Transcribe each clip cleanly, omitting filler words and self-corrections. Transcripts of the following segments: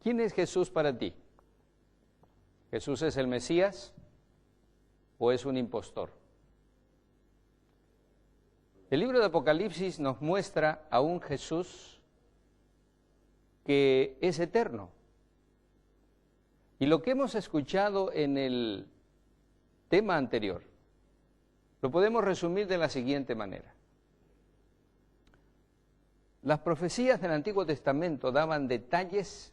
¿Quién es Jesús para ti? ¿Jesús es el Mesías o es un impostor? El libro de Apocalipsis nos muestra a un Jesús que es eterno. Y lo que hemos escuchado en el tema anterior, lo podemos resumir de la siguiente manera. Las profecías del Antiguo Testamento daban detalles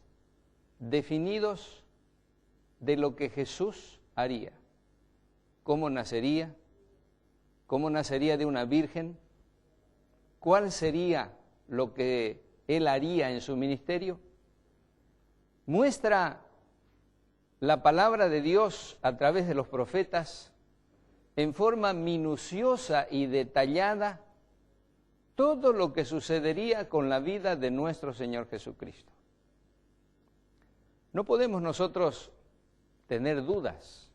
definidos de lo que Jesús haría. ¿Cómo nacería? ¿Cómo nacería de una virgen? ¿Cuál sería lo que él haría en su ministerio? Muestra la palabra de Dios a través de los profetas en forma minuciosa y detallada todo lo que sucedería con la vida de nuestro Señor Jesucristo. No podemos nosotros tener dudas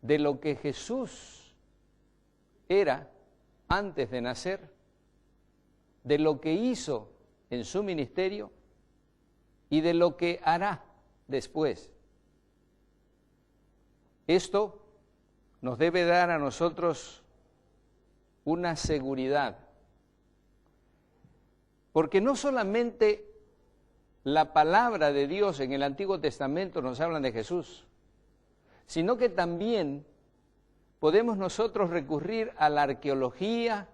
de lo que Jesús era antes de nacer, de lo que hizo en su ministerio y de lo que hará después. Esto nos debe dar a nosotros una seguridad, porque no solamente la palabra de Dios en el Antiguo Testamento nos habla de Jesús, sino que también podemos nosotros recurrir a la arqueología,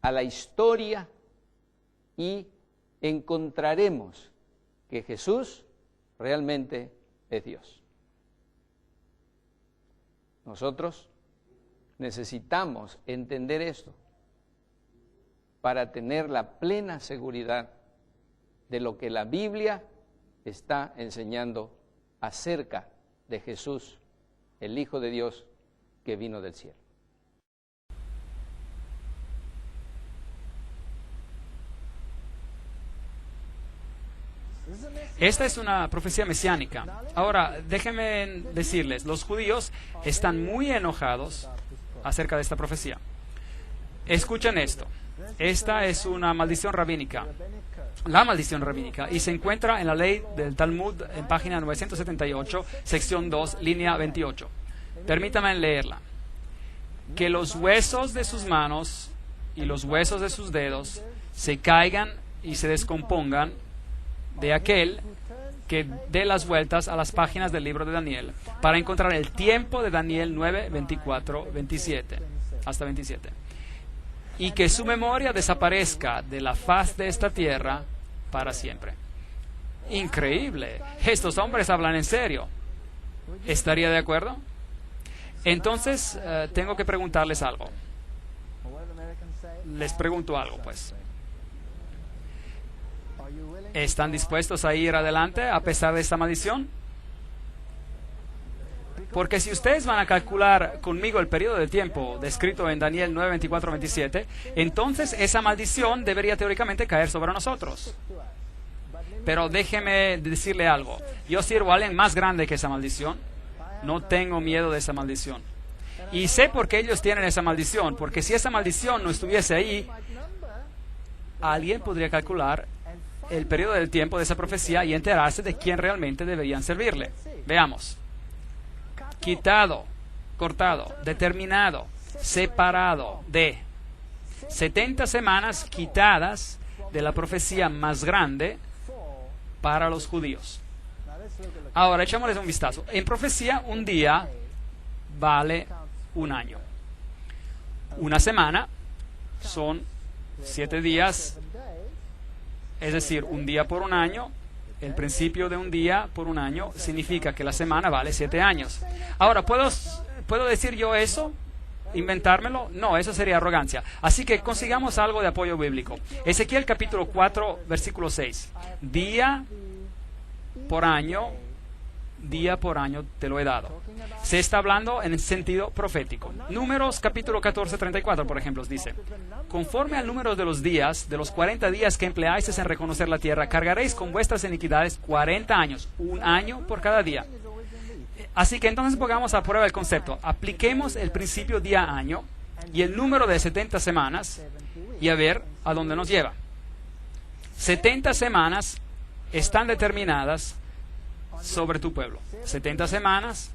a la historia, y encontraremos que Jesús realmente es Dios. Nosotros necesitamos entender esto para tener la plena seguridad de lo que la Biblia está enseñando acerca de Jesús, el Hijo de Dios que vino del cielo. Esta es una profecía mesiánica. Ahora, déjenme decirles, los judíos están muy enojados acerca de esta profecía. Escuchen esto. Esta es una maldición rabínica. La maldición rabínica, y se encuentra en la ley del Talmud en página 978, sección 2, línea 28. Permítanme leerla. Que los huesos de sus manos y los huesos de sus dedos se caigan y se descompongan de aquel que dé las vueltas a las páginas del libro de Daniel para encontrar el tiempo de Daniel 9, 24, 27, hasta 27. Y que su memoria desaparezca de la faz de esta tierra para siempre. Increíble. Estos hombres hablan en serio. ¿Estaría de acuerdo? Entonces, tengo que preguntarles algo. Les pregunto algo, pues. ¿Están dispuestos a ir adelante a pesar de esta maldición? Porque si ustedes van a calcular conmigo el periodo de tiempo descrito en Daniel 9, 24, 27, entonces esa maldición debería teóricamente caer sobre nosotros. Pero déjeme decirle algo. Yo sirvo a alguien más grande que esa maldición. No tengo miedo de esa maldición. Y sé por qué ellos tienen esa maldición. Porque si esa maldición no estuviese ahí, alguien podría calcular el periodo del tiempo de esa profecía y enterarse de quién realmente deberían servirle. Veamos. Quitado, cortado, determinado, separado de 70 semanas quitadas de la profecía más grande para los judíos. Ahora, echémosles un vistazo. En profecía, un día vale un año. Una semana son 7 días, es decir, un día por un año. El principio de un día por un año significa que la semana vale 7 años. Ahora, ¿puedo decir yo eso? ¿Inventármelo? No, eso sería arrogancia. Así que consigamos algo de apoyo bíblico. Ezequiel capítulo 4, versículo 6. Día por año te lo he dado. Se está hablando en el sentido profético. Números capítulo 14, 34, por ejemplo, dice: conforme al número de los días, de los 40 días que empleáis en reconocer la tierra, cargaréis con vuestras iniquidades 40 años, un año por cada día. Así que entonces pongamos a prueba el concepto. Apliquemos el principio día-año y el número de 70 semanas y a ver a dónde nos lleva. 70 semanas están determinadas sobre tu pueblo. 70 semanas,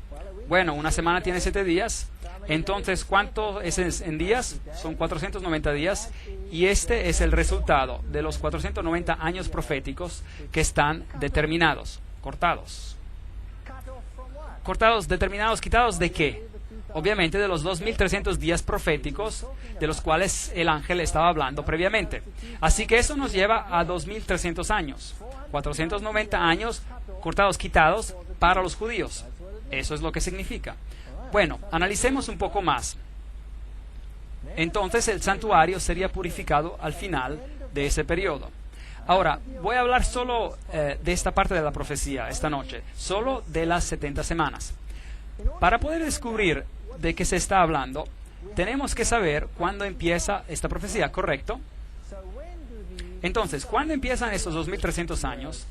bueno, una semana tiene 7 días, entonces ¿cuánto es en días? Son 490 días, y este es el resultado de los 490 años proféticos que están determinados, cortados. Cortados, determinados, quitados ¿de qué? Obviamente de los 2300 días proféticos de los cuales el ángel estaba hablando previamente. Así que eso nos lleva a 2300 años. 490 años cortados, quitados para los judíos. Eso es lo que significa. Bueno, analicemos un poco más. Entonces el santuario sería purificado al final de ese periodo. Ahora, voy a hablar solo de esta parte de la profecía esta noche, solo de las 70 semanas. Para poder descubrir de qué se está hablando, tenemos que saber cuándo empieza esta profecía, ¿correcto? Entonces, ¿cuándo empiezan estos 2300 años?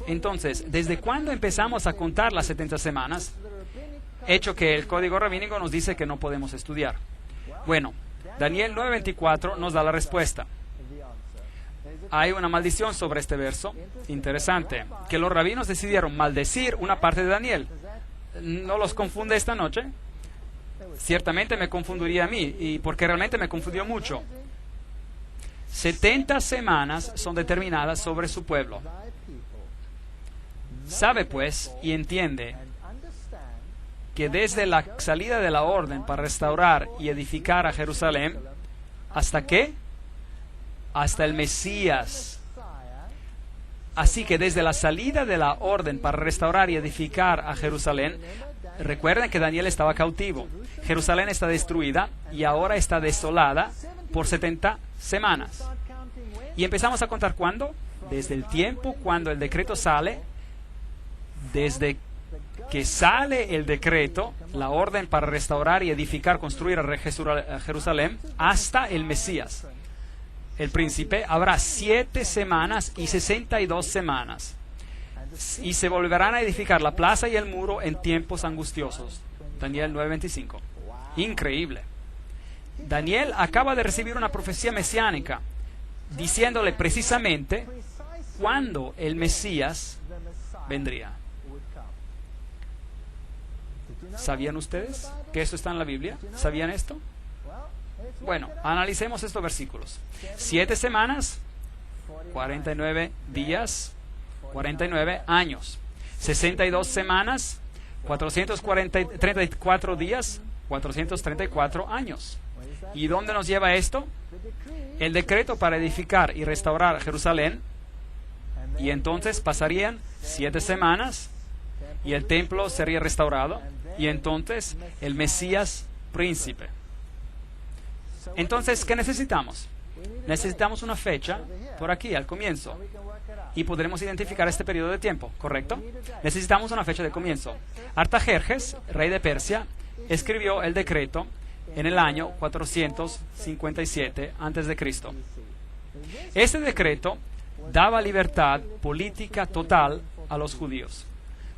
Entonces, ¿desde cuándo empezamos a contar las 70 semanas? Hecho que el código rabínico nos dice que no podemos estudiar. Bueno, Daniel 9:24 nos da la respuesta. Hay una maldición sobre este verso, interesante, que los rabinos decidieron maldecir una parte de Daniel. ¿No los confunde esta noche? Ciertamente me confundiría a mí, y porque realmente me confundió mucho. 70 semanas son determinadas sobre su pueblo. Sabe pues y entiende que desde la salida de la orden para restaurar y edificar a Jerusalén, ¿hasta qué? Hasta el Mesías. Así que desde la salida de la orden para restaurar y edificar a Jerusalén, recuerden que Daniel estaba cautivo. Jerusalén está destruida y ahora está desolada por 70 semanas. Y empezamos a contar ¿cuándo? Desde el tiempo cuando el decreto sale, desde que sale el decreto, la orden para restaurar y edificar, construir a Jerusalén, hasta el Mesías, el príncipe. Habrá 7 semanas y 62 semanas. Y se volverán a edificar la plaza y el muro en tiempos angustiosos. Daniel 9:25. Increíble. Daniel acaba de recibir una profecía mesiánica, diciéndole precisamente cuándo el Mesías vendría. ¿Sabían ustedes que esto está en la Biblia? ¿Sabían esto? Bueno, analicemos estos versículos. 7 semanas, 49 días, 49 años. 62 semanas, 434 días, 434 años. ¿Y dónde nos lleva esto? El decreto para edificar y restaurar Jerusalén. Y entonces pasarían 7 semanas y el templo sería restaurado. Y entonces el Mesías príncipe. Entonces, ¿qué necesitamos? necesitamos una fecha por aquí, al comienzo. Y podremos identificar este periodo de tiempo, ¿correcto? Necesitamos una fecha de comienzo. Artajerjes, rey de Persia, escribió el decreto en el año 457 a.C. Este decreto daba libertad política total a los judíos.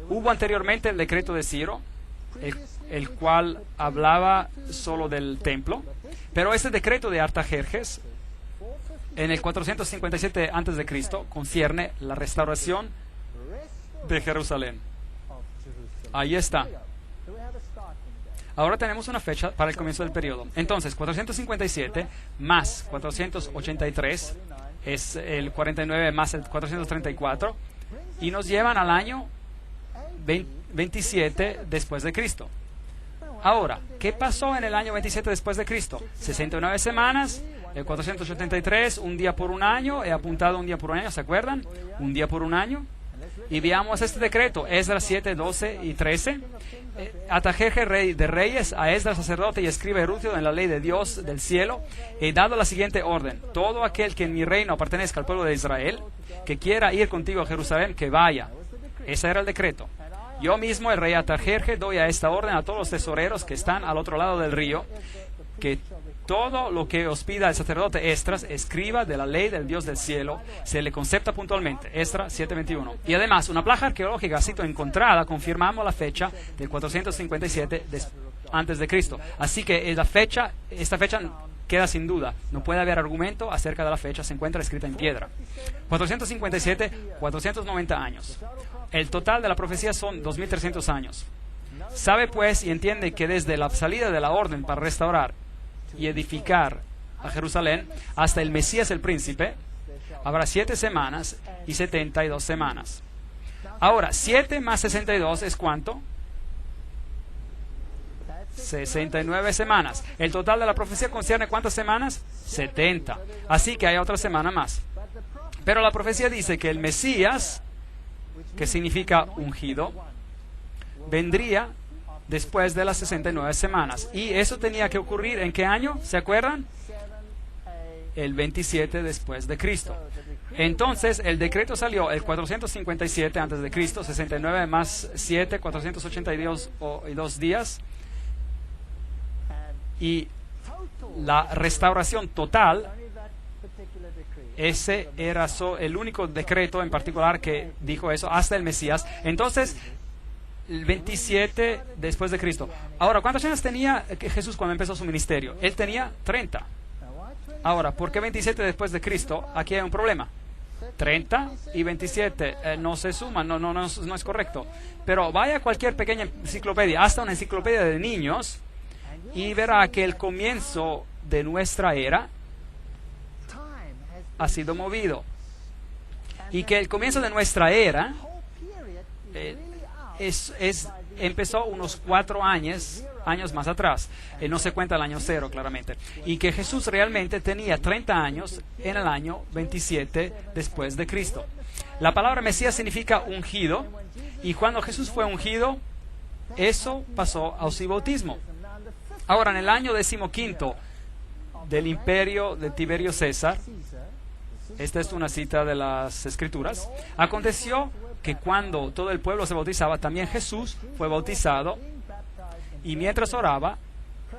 Hubo anteriormente el decreto de Ciro, el cual hablaba solo del templo, pero este decreto de Artajerjes en el 457 a.C. concierne la restauración de Jerusalén. Ahí está. Ahora tenemos una fecha para el comienzo del periodo. Entonces, 457 más 483 es el 49 más el 434 y nos llevan al año 27 después de Cristo. Ahora, ¿qué pasó en el año 27 después de Cristo? 69 semanas, el 483, un día por un año, he apuntado un día por un año, ¿se acuerdan? Un día por un año. Y veamos este decreto, Esdras 7, 12 y 13. Artajerjes, rey de reyes, a Esdras sacerdote y escriba erudito en la ley de Dios del cielo, he dado la siguiente orden: todo aquel que en mi reino pertenezca al pueblo de Israel, que quiera ir contigo a Jerusalén, que vaya. Ese era el decreto. Yo mismo, el rey Artajerjes, doy a esta orden a todos los tesoreros que están al otro lado del río, que todo lo que os pida el sacerdote Esdras, escriba de la ley del Dios del cielo, se le concepta puntualmente. Esdras 7:21. Y además, una placa arqueológica ha sido encontrada, confirmamos la fecha del 457 antes de Cristo. Así que esta fecha queda sin duda. No puede haber argumento acerca de la fecha, se encuentra escrita en piedra. 457, 490 años. El total de la profecía son 2300 años. Sabe pues y entiende que desde la salida de la orden para restaurar y edificar a Jerusalén hasta el Mesías el príncipe, habrá 7 semanas y 72 semanas. Ahora, 7 más 62 es ¿cuánto? 69 semanas. El total de la profecía concierne ¿cuántas semanas? 70. Así que hay otra semana más. Pero la profecía dice que el Mesías, que significa ungido, vendría después de las 69 semanas. Y eso tenía que ocurrir ¿en qué año? ¿Se acuerdan? El 27 después de Cristo. Entonces, el decreto salió el 457 antes de Cristo, 69 más 7, 482 días. Y la restauración total, ese era el único decreto en particular que dijo eso hasta el Mesías. Entonces, el 27 después de Cristo. Ahora, ¿cuántos años tenía Jesús cuando empezó su ministerio? Él tenía 30. Ahora, ¿por qué 27 después de Cristo? Aquí hay un problema. 30 y 27 no se suman, no es correcto. Pero vaya a cualquier pequeña enciclopedia, hasta una enciclopedia de niños, y verá que el comienzo de nuestra era ha sido movido. Y que el comienzo de nuestra era empezó unos 4 años más atrás. No se cuenta el año 0, claramente. Y que Jesús realmente tenía 30 años en el año 27 después de Cristo. La palabra Mesías significa ungido. Y cuando Jesús fue ungido, eso pasó a su bautismo. Ahora, en el año 15 del imperio de Tiberio César, esta es una cita de las Escrituras, aconteció que cuando todo el pueblo se bautizaba, también Jesús fue bautizado, y mientras oraba,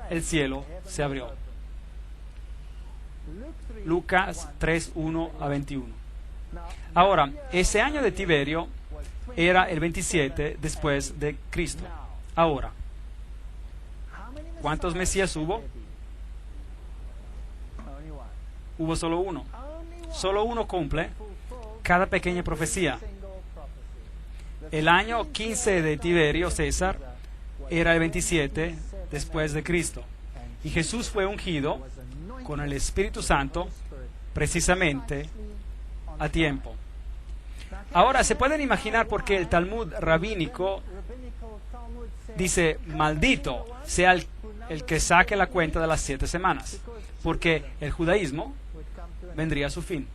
el cielo se abrió. Lucas 3, 1 a 21. Ahora, ese año de Tiberio era el 27 después de Cristo. Ahora, ¿cuántos Mesías hubo? Hubo solo uno. Solo uno cumple cada pequeña profecía. El año 15 de Tiberio César era el 27 después de Cristo. Y Jesús fue ungido con el Espíritu Santo precisamente a tiempo. Ahora, ¿se pueden imaginar por qué el Talmud rabínico dice, maldito sea el que saque la cuenta de las 7 semanas? Porque el judaísmo vendría a su fin.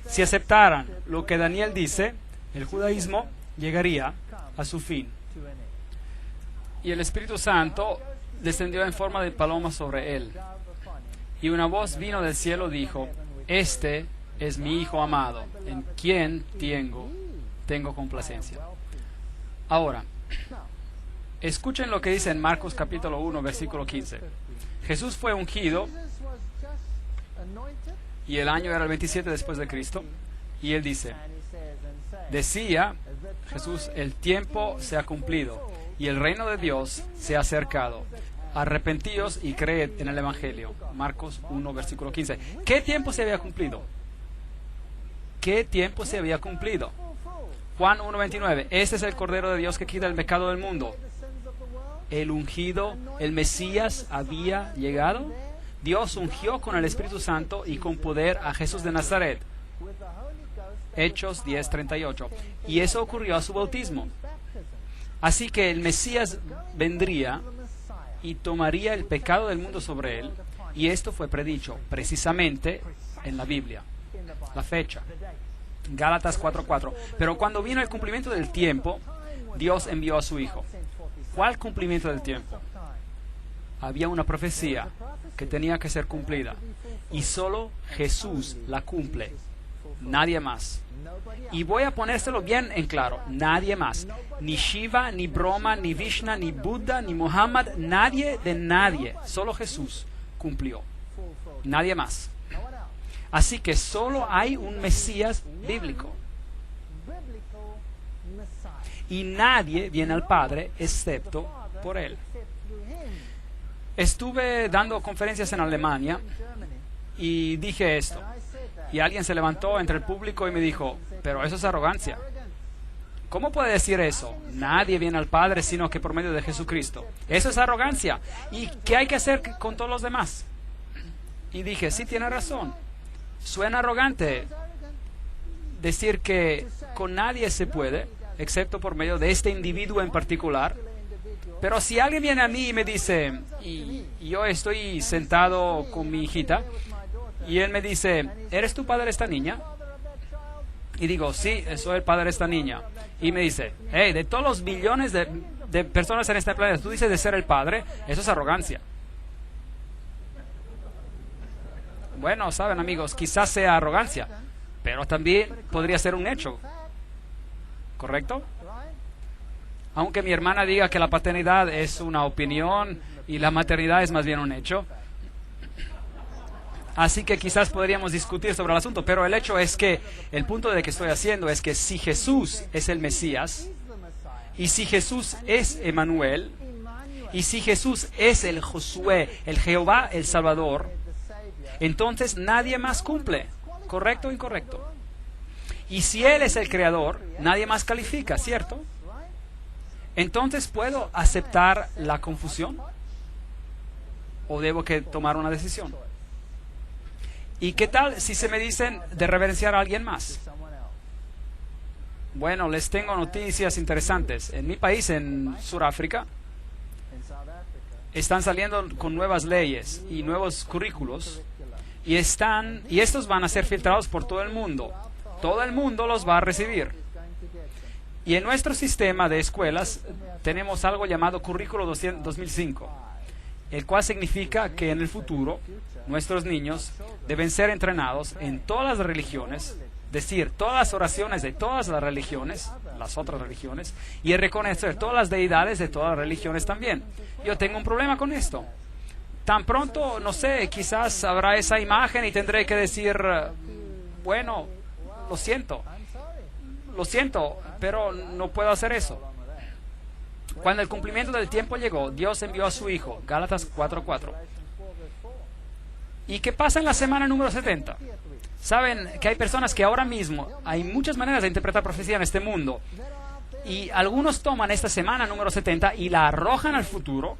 Si aceptaran lo que Daniel dice, el judaísmo llegaría a su fin. Y el Espíritu Santo descendió en forma de paloma sobre él. Y una voz vino del cielo y dijo, este es mi Hijo amado, en quien tengo complacencia. Ahora, escuchen lo que dice en Marcos capítulo 1, versículo 15. Jesús fue ungido y el año era el 27 después de Cristo. Y él dice, decía Jesús, el tiempo se ha cumplido y el reino de Dios se ha acercado. Arrepentíos y creed en el Evangelio. Marcos 1, versículo 15. ¿Qué tiempo se había cumplido? ¿Qué tiempo se había cumplido? Juan 1, 29. Este es el Cordero de Dios que quita el pecado del mundo. El ungido, el Mesías había llegado. Dios ungió con el Espíritu Santo y con poder a Jesús de Nazaret. Hechos 10, 38. Y eso ocurrió a su bautismo. Así que el Mesías vendría y tomaría el pecado del mundo sobre él, y esto fue predicho precisamente en la Biblia. La fecha, Gálatas 4:4. Pero cuando vino el cumplimiento del tiempo, Dios envió a su Hijo. ¿Cuál cumplimiento del tiempo? Había una profecía que tenía que ser cumplida, y solo Jesús la cumple, nadie más. Y voy a ponérselo bien en claro, nadie más. Ni Shiva, ni Brahma, ni Vishnu, ni Buda, ni Muhammad, nadie de nadie. Solo Jesús cumplió. Nadie más. Así que solo hay un Mesías bíblico. Y nadie viene al Padre excepto por Él. Estuve dando conferencias en Alemania y dije esto. Y alguien se levantó entre el público y me dijo, pero eso es arrogancia. ¿Cómo puede decir eso? Nadie viene al Padre sino que por medio de Jesucristo. Eso es arrogancia. ¿Y qué hay que hacer con todos los demás? Y dije, sí, tiene razón. Suena arrogante decir que con nadie se puede, excepto por medio de este individuo en particular. Pero si alguien viene a mí y me dice, y yo estoy sentado con mi hijita, y él me dice, ¿eres tu padre de esta niña? Y digo, sí, soy el padre de esta niña. Y me dice, hey, de todos los billones de personas en este planeta, tú dices de ser el padre, eso es arrogancia. Bueno, saben amigos, quizás sea arrogancia, pero también podría ser un hecho. ¿Correcto? Aunque mi hermana diga que la paternidad es una opinión y la maternidad es más bien un hecho. Así que quizás podríamos discutir sobre el asunto, pero el hecho es que el punto de que estoy haciendo es que si Jesús es el Mesías, y si Jesús es Emmanuel, y si Jesús es el Josué, el Jehová, el Salvador, entonces nadie más cumple, ¿correcto o incorrecto? Y si Él es el Creador, nadie más califica, ¿cierto? Entonces, ¿puedo aceptar la confusión? ¿O debo que tomar una decisión? ¿Y qué tal si se me dicen de reverenciar a alguien más? Bueno, les tengo noticias interesantes. En mi país, en Sudáfrica, están saliendo con nuevas leyes y nuevos currículos y estos van a ser filtrados por todo el mundo. Todo el mundo los va a recibir. Y en nuestro sistema de escuelas tenemos algo llamado Currículo 2005, el cual significa que en el futuro nuestros niños deben ser entrenados en todas las religiones, decir todas las oraciones de todas las religiones, las otras religiones, y reconocer todas las deidades de todas las religiones también. Yo tengo un problema con esto. Tan pronto, no sé, quizás habrá esa imagen y tendré que decir, bueno, lo siento, pero no puedo hacer eso. Cuando el cumplimiento del tiempo llegó, Dios envió a su Hijo, Gálatas 4:4. ¿Y qué pasa en la semana número 70? Saben que hay personas que ahora mismo, hay muchas maneras de interpretar profecía en este mundo, y algunos toman esta semana número 70 y la arrojan al futuro,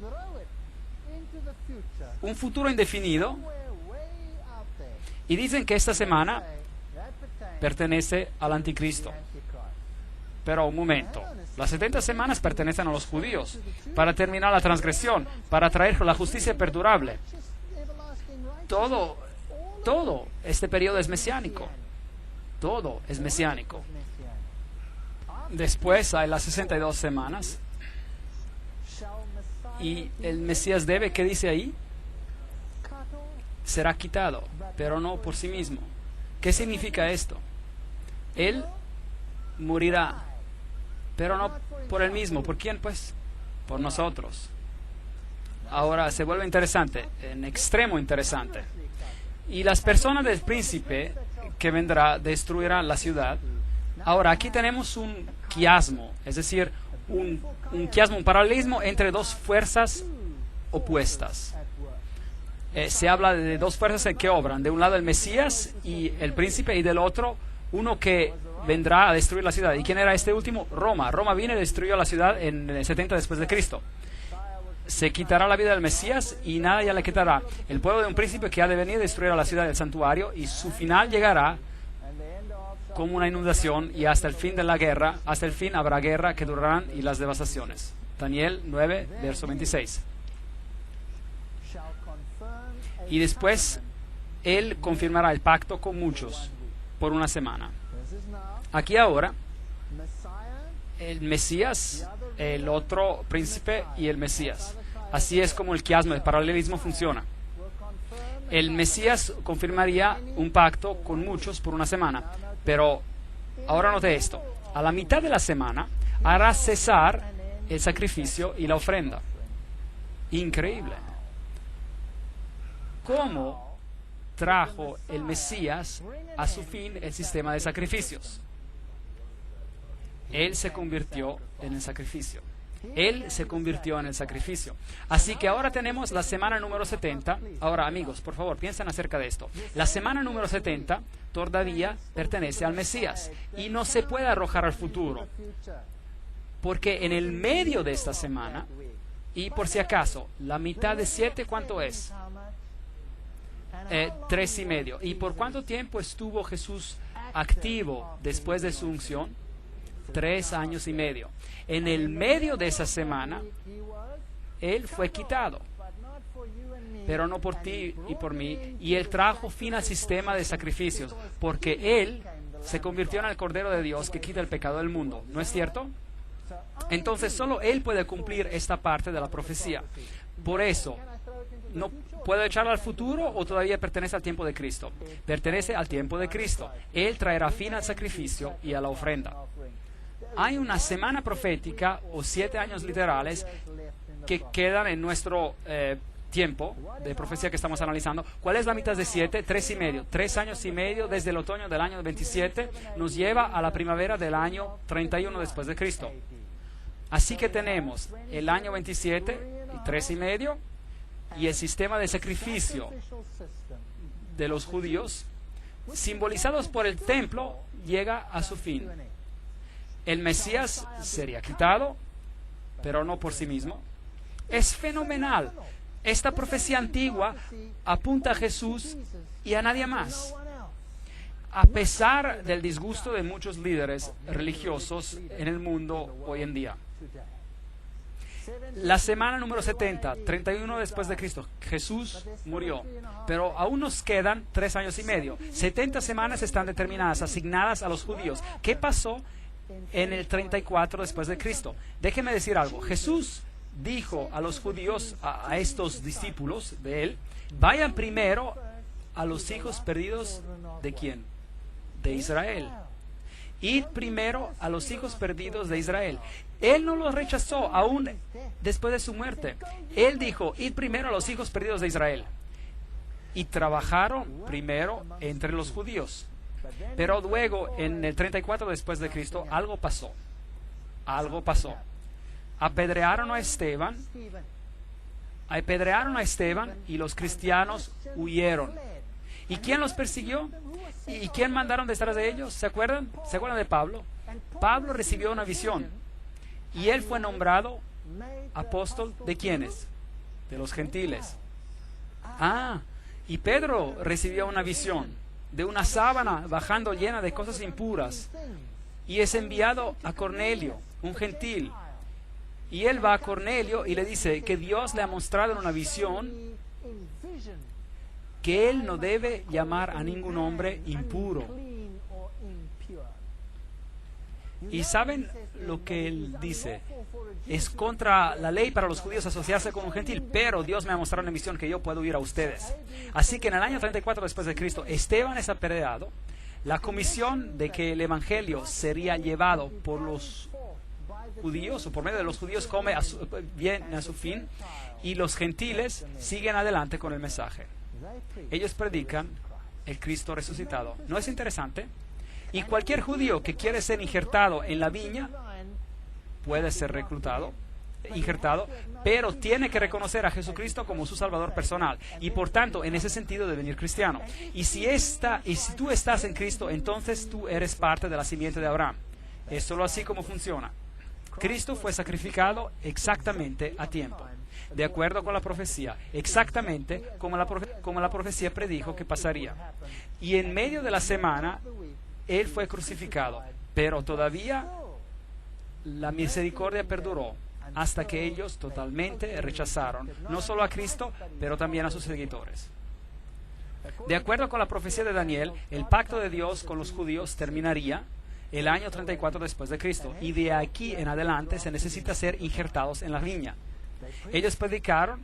un futuro indefinido, y dicen que esta semana pertenece al anticristo. Pero un momento, las 70 semanas pertenecen a los judíos para terminar la transgresión, para traer la justicia perdurable. Todo este periodo es mesiánico. Todo es mesiánico. Después hay las 62 semanas. Y el Mesías debe, ¿qué dice ahí? será quitado, pero no por sí mismo. ¿Qué significa esto? Él morirá, pero no por él mismo. ¿Por quién, pues? Por nosotros. Ahora se vuelve interesante, en extremo interesante. Y las personas del príncipe que vendrá destruirán la ciudad. Ahora, aquí tenemos un quiasmo, es decir, un quiasmo, un paralelismo entre dos fuerzas opuestas. Se habla de dos fuerzas que obran. De un lado el Mesías y el príncipe, y del otro uno que vendrá a destruir la ciudad. ¿Y quién era este último? Roma. Roma vino y destruyó la ciudad en el 70 después de Cristo. Se quitará la vida del Mesías y nada ya le quitará. El pueblo de un príncipe que ha de venir a destruir a la ciudad del santuario, y su final llegará como una inundación, y hasta el fin de la guerra, hasta el fin habrá guerra que durarán y las devastaciones. Daniel 9, verso 26. Y después él confirmará el pacto con muchos por una semana. Aquí ahora el Mesías, el otro príncipe y el Mesías. Así es como el quiasmo, el paralelismo funciona. El Mesías confirmaría un pacto con muchos por una semana, pero ahora note esto: a la mitad de la semana hará cesar el sacrificio y la ofrenda. Increíble. ¿Cómo trajo el Mesías a su fin el sistema de sacrificios? Él se convirtió en el sacrificio. Él se convirtió en el sacrificio. Así que ahora tenemos la semana número 70. Ahora, amigos, por favor, piensen acerca de esto. La semana número 70 todavía pertenece al Mesías y no se puede arrojar al futuro, porque en el medio de esta semana, y por si acaso, la mitad de 7, ¿cuánto es? 3,5. ¿Y por cuánto tiempo estuvo Jesús activo después de su unción? 3 años y medio. En el medio de esa semana, Él fue quitado, pero no por ti y por mí, y Él trajo fin al sistema de sacrificios, porque Él se convirtió en el Cordero de Dios que quita el pecado del mundo. ¿No es cierto? Entonces solo Él puede cumplir esta parte de la profecía. Por eso, no puedo echarla al futuro, o todavía pertenece al tiempo de Cristo. Pertenece al tiempo de Cristo. Él traerá fin al sacrificio y a la ofrenda. Hay una semana profética o 7 años literales que quedan en nuestro tiempo de profecía que estamos analizando. ¿Cuál es la mitad de 7? 3,5. 3 años y medio desde el otoño del año 27 nos lleva a la primavera del año 31 después de Cristo. Así que tenemos el año 27 y 3,5, y el sistema de sacrificio de los judíos, simbolizados por el templo, llega a su fin. El Mesías sería quitado, pero no por sí mismo. Es fenomenal. Esta profecía antigua apunta a Jesús y a nadie más. A pesar del disgusto de muchos líderes religiosos en el mundo hoy en día. La semana número 70, 31 después de Cristo, Jesús murió, pero aún nos quedan 3 años y medio. 70 semanas están determinadas, asignadas a los judíos. ¿Qué pasó en el 34 después de Cristo? Déjeme decir algo. Jesús dijo a los judíos, a estos discípulos de él: vayan primero a los hijos perdidos ¿de quién? De Israel. Id primero a los hijos perdidos de Israel. Él no los rechazó aún después de su muerte. Él dijo: id primero a los hijos perdidos de Israel. Y trabajaron primero entre los judíos. Pero luego, en el 34 después de Cristo, algo pasó. Algo pasó. Apedrearon a Esteban y los cristianos huyeron. ¿Y quién los persiguió? ¿Y quién mandaron detrás de ellos? ¿Se acuerdan? ¿Se acuerdan de Pablo? Pablo recibió una visión y él fue nombrado apóstol ¿de quiénes? De los gentiles. Y Pedro recibió una visión de una sábana bajando llena de cosas impuras, y es enviado a Cornelio, un gentil, y él va a Cornelio y le dice que Dios le ha mostrado en una visión que él no debe llamar a ningún hombre impuro. Y ¿saben lo que él dice? Es contra la ley para los judíos asociarse con un gentil, pero Dios me ha mostrado en la misión que yo puedo ir a ustedes. Así que en el año 34 después de Cristo, Esteban es apedreado. La comisión de que el evangelio sería llevado por los judíos o por medio de los judíos viene a su fin, y los gentiles siguen adelante con el mensaje. Ellos predican el Cristo resucitado. ¿No es interesante? Y cualquier judío que quiere ser injertado en la viña puede ser injertado, pero tiene que reconocer a Jesucristo como su Salvador personal, y por tanto, en ese sentido, devenir cristiano. Y si tú estás en Cristo, entonces tú eres parte de la simiente de Abraham. Es solo así como funciona. Cristo fue sacrificado exactamente a tiempo, de acuerdo con la profecía, exactamente como la profecía predijo que pasaría. Y en medio de la semana, Él fue crucificado, pero todavía la misericordia perduró hasta que ellos totalmente rechazaron no solo a Cristo, pero también a sus seguidores. De acuerdo con la profecía de Daniel, el pacto de Dios con los judíos terminaría el año 34 después de Cristo, y de aquí en adelante se necesita ser injertados en la viña. Ellos predicaron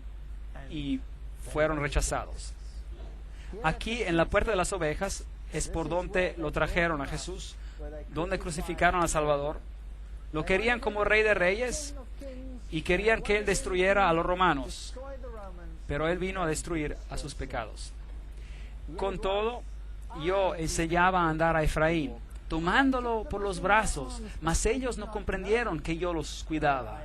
y fueron rechazados. Aquí en la puerta de las ovejas es por donde lo trajeron a Jesús, donde crucificaron al Salvador. Lo querían como rey de reyes y querían que Él destruyera a los romanos, pero Él vino a destruir a sus pecados. Con todo, yo enseñaba a andar a Efraín, tomándolo por los brazos, mas ellos no comprendieron que yo los cuidaba.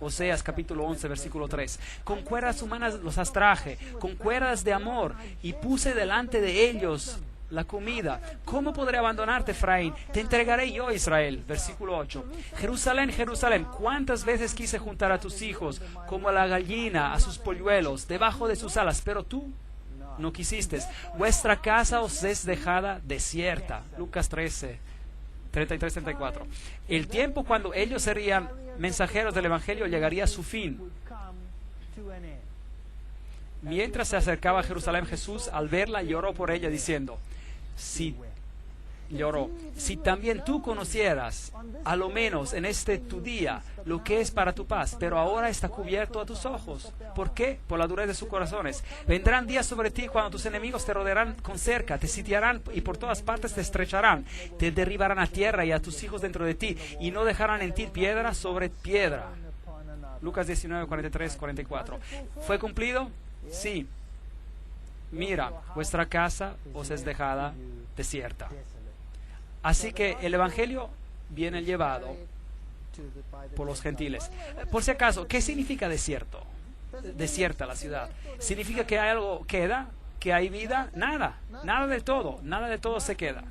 Oseas capítulo 11, versículo 3. Con cuerdas humanas los atraje, con cuerdas de amor, y puse delante de ellos la comida. ¿Cómo podré abandonarte, Efraín? Te entregaré yo, Israel. Versículo 8. Jerusalén, Jerusalén, ¿cuántas veces quise juntar a tus hijos como a la gallina a sus polluelos debajo de sus alas? Pero tú no quisiste. Vuestra casa os es dejada desierta. Lucas 13, 33-34. El tiempo cuando ellos serían mensajeros del Evangelio llegaría a su fin. Mientras se acercaba a Jerusalén, Jesús, al verla, lloró por ella, diciendo, si también tú conocieras, a lo menos en este tu día, lo que es para tu paz, pero ahora está cubierto a tus ojos. ¿Por qué? Por la dureza de sus corazones. Vendrán días sobre ti cuando tus enemigos te rodearán con cerca, te sitiarán y por todas partes te estrecharán, te derribarán a tierra y a tus hijos dentro de ti, y no dejarán en ti piedra sobre piedra. Lucas 19, 43, 44. ¿Fue cumplido? Sí. Mira, vuestra casa os es dejada desierta. Así que el Evangelio viene llevado por los gentiles. Por si acaso, ¿qué significa desierto? Desierta la ciudad. ¿Significa que hay algo queda? ¿Que hay vida? Nada. Nada de todo se queda.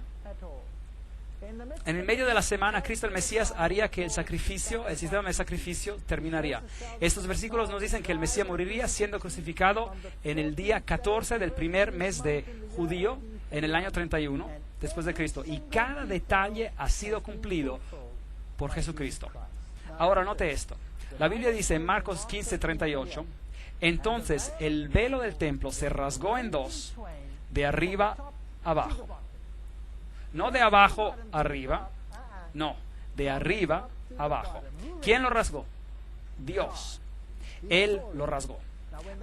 En el medio de la semana, Cristo el Mesías haría que el sistema de sacrificio terminaría. Estos versículos nos dicen que el Mesías moriría siendo crucificado en el día 14 del primer mes de judío, en el año 31 después de Cristo. Y cada detalle ha sido cumplido por Jesucristo. Ahora note esto. La Biblia dice en Marcos 15:38, entonces el velo del templo se rasgó en dos, de arriba abajo. No de abajo arriba, no, de arriba abajo. ¿Quién lo rasgó? Dios. Él lo rasgó.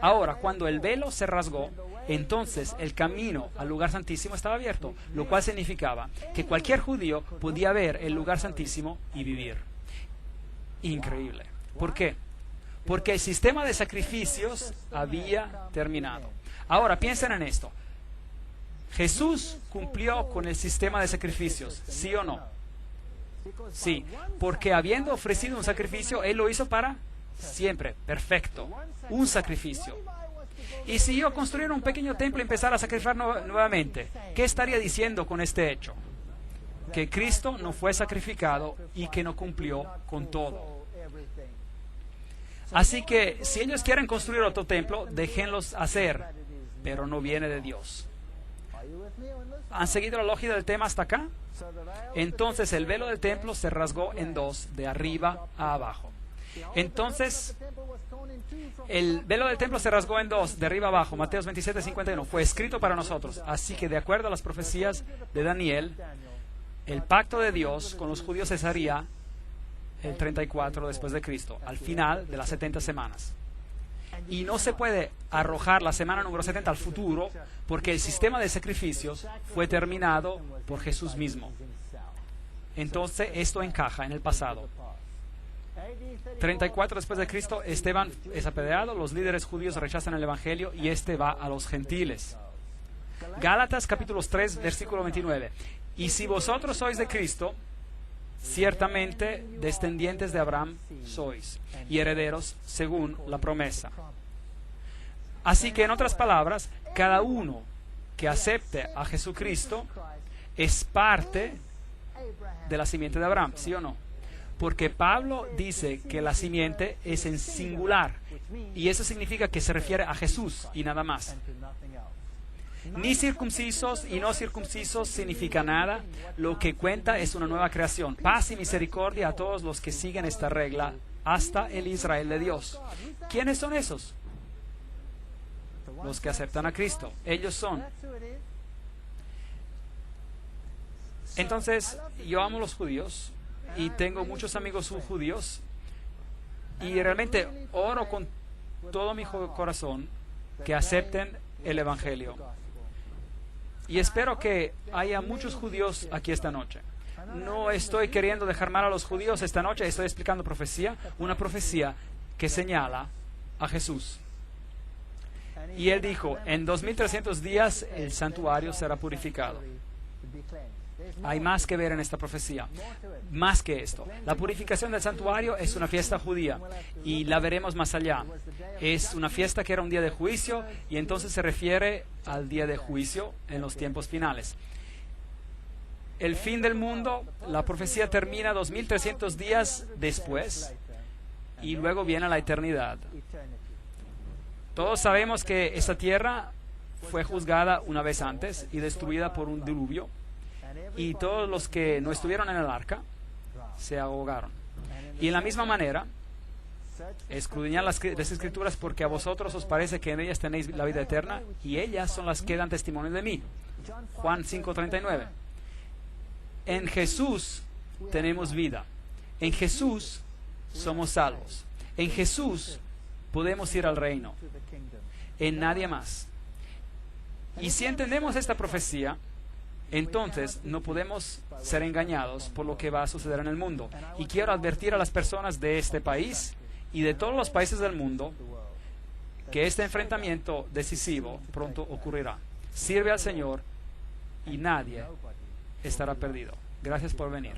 Ahora, cuando el velo se rasgó, entonces el camino al lugar santísimo estaba abierto, lo cual significaba que cualquier judío podía ver el lugar santísimo y vivir. Increíble. ¿Por qué? Porque el sistema de sacrificios había terminado. Ahora, piensen en esto. ¿Jesús cumplió con el sistema de sacrificios? ¿Sí o no? Sí, porque habiendo ofrecido un sacrificio, Él lo hizo para siempre. Perfecto. Un sacrificio. Y si yo construyera un pequeño templo y empezara a sacrificar nuevamente, ¿qué estaría diciendo con este hecho? Que Cristo no fue sacrificado y que no cumplió con todo. Así que si ellos quieren construir otro templo, déjenlos hacer, pero no viene de Dios. ¿Han seguido la lógica del tema hasta acá? Entonces el velo del templo se rasgó en dos, de arriba a abajo. Entonces el velo del templo se rasgó en dos, de arriba a abajo. Mateos 27, 51. Fue escrito para nosotros. Así que de acuerdo a las profecías de Daniel, El pacto de Dios con los judíos cesaría el 34 después de Cristo, al final de las 70 semanas. Y no se puede arrojar la semana número 70 al futuro, porque el sistema de sacrificios fue terminado por Jesús mismo. Entonces esto encaja en el pasado. 34 después de Cristo, Esteban es apedreado, los líderes judíos rechazan el evangelio y este va a los gentiles. Gálatas capítulo 3 versículo 29. Y si vosotros sois de Cristo, ciertamente descendientes de Abraham sois y herederos según la promesa. Así que en otras palabras, cada uno que acepte a Jesucristo es parte de la simiente de Abraham, ¿sí o no? Porque Pablo dice que la simiente es en singular y eso significa que se refiere a Jesús y nada más. Ni circuncisos y no circuncisos significa nada. Lo que cuenta es una nueva creación. Paz y misericordia a todos los que siguen esta regla, hasta el Israel de Dios. ¿Quiénes son esos? Los que aceptan a Cristo. Ellos son. Entonces, yo amo a los judíos y tengo muchos amigos judíos y realmente oro con todo mi corazón que acepten el Evangelio. Y espero que haya muchos judíos aquí esta noche. No estoy queriendo dejar mal a los judíos esta noche, estoy explicando profecía, una profecía que señala a Jesús. Y él dijo, en 2300 días el santuario será purificado. Hay más que ver en esta profecía, más que esto. La purificación del santuario es una fiesta judía y la veremos más allá. Es una fiesta que era un día de juicio y entonces se refiere al día de juicio en los tiempos finales. El fin del mundo, la profecía termina 2300 días después y luego viene la eternidad. Todos sabemos que esta tierra fue juzgada una vez antes y destruida por un diluvio. Y todos los que no estuvieron en el arca se ahogaron. Y en la misma manera, escudriñad las Escrituras porque a vosotros os parece que en ellas tenéis la vida eterna y ellas son las que dan testimonio de mí. Juan 5:39. En Jesús tenemos vida. En Jesús somos salvos. En Jesús podemos ir al reino. En nadie más. Y si entendemos esta profecía, entonces no podemos ser engañados por lo que va a suceder en el mundo. Y quiero advertir a las personas de este país y de todos los países del mundo que este enfrentamiento decisivo pronto ocurrirá. Sirve al Señor y nadie estará perdido. Gracias por venir.